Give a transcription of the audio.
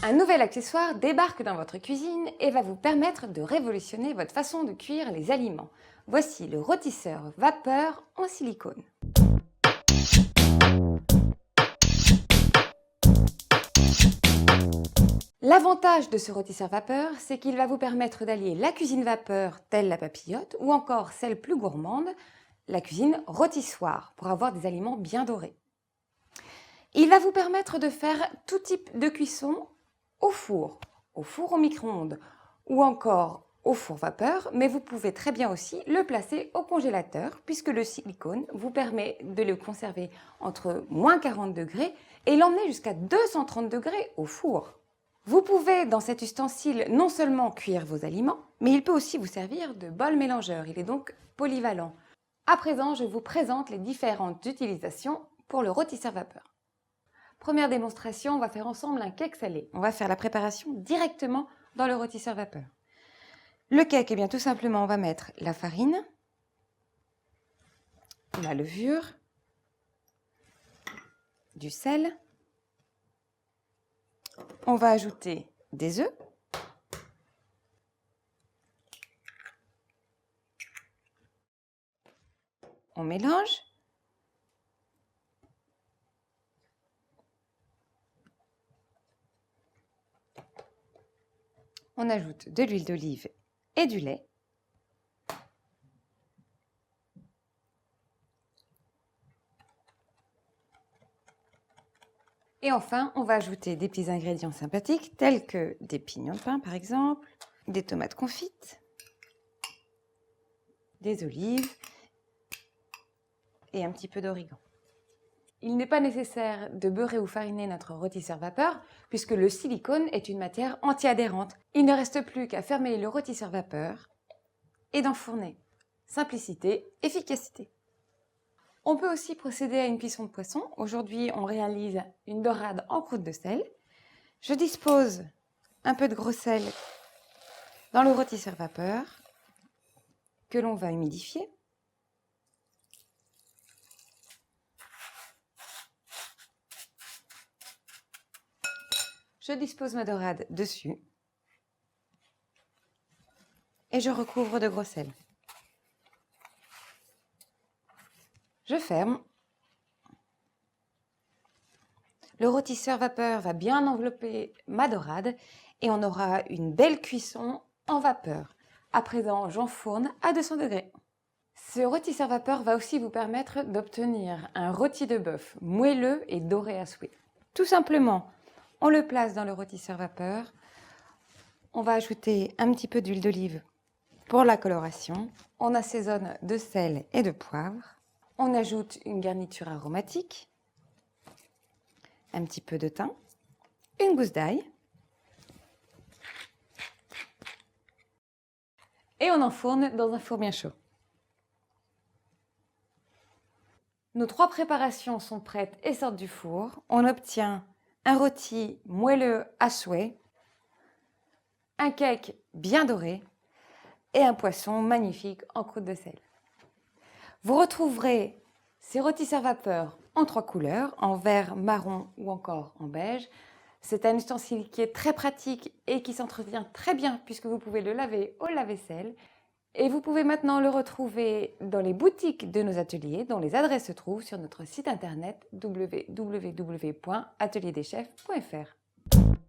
Un nouvel accessoire débarque dans votre cuisine et va vous permettre de révolutionner votre façon de cuire les aliments. Voici le rôtisseur vapeur en silicone. L'avantage de ce rôtisseur vapeur, c'est qu'il va vous permettre d'allier la cuisine vapeur, telle la papillote, ou encore celle plus gourmande, la cuisine rôtissoire, pour avoir des aliments bien dorés. Il va vous permettre de faire tout type de cuisson au four au micro-ondes ou encore au four vapeur, mais vous pouvez très bien aussi le placer au congélateur puisque le silicone vous permet de le conserver entre moins 40 degrés et l'emmener jusqu'à 230 degrés au four. Vous pouvez, dans cet ustensile, non seulement cuire vos aliments, mais il peut aussi vous servir de bol mélangeur. Il est donc polyvalent. À présent, je vous présente les différentes utilisations pour le rôtisseur vapeur. Première démonstration, on va faire ensemble un cake salé. On va faire la préparation directement dans le rôtisseur vapeur. Le cake, eh bien, tout simplement, on va mettre la farine, la levure, du sel. On va ajouter des œufs. On mélange. On ajoute de l'huile d'olive et du lait. Et enfin, on va ajouter des petits ingrédients sympathiques tels que des pignons de pain par exemple, des tomates confites, des olives et un petit peu d'origan. Il n'est pas nécessaire de beurrer ou fariner notre rôtisseur vapeur puisque le silicone est une matière anti-adhérente. Il ne reste plus qu'à fermer le rôtisseur vapeur et d'enfourner. Simplicité, efficacité. On peut aussi procéder à une cuisson de poisson. Aujourd'hui, on réalise une dorade en croûte de sel. Je dispose un peu de gros sel dans le rôtisseur vapeur que l'on va humidifier. Je dispose ma dorade dessus et je recouvre de gros sel. Je ferme. Le rôtisseur vapeur va bien envelopper ma dorade et on aura une belle cuisson en vapeur. À présent, j'enfourne à 200 degrés. Ce rôtisseur vapeur va aussi vous permettre d'obtenir un rôti de bœuf moelleux et doré à souhait. Tout simplement, on le place dans le rôtisseur vapeur. On va ajouter un petit peu d'huile d'olive pour la coloration. On assaisonne de sel et de poivre. On ajoute une garniture aromatique, un petit peu de thym, une gousse d'ail. Et on enfourne dans un four bien chaud. Nos 3 préparations sont prêtes et sortent du four. On obtient un rôti moelleux à souhait, un cake bien doré et un poisson magnifique en croûte de sel. Vous retrouverez ces rôtisseurs vapeur en 3 couleurs, en vert, marron ou encore en beige. C'est un ustensile qui est très pratique et qui s'entretient très bien puisque vous pouvez le laver au lave-vaisselle. Et vous pouvez maintenant le retrouver dans les boutiques de nos ateliers dont les adresses se trouvent sur notre site internet www.atelierdechefs.fr.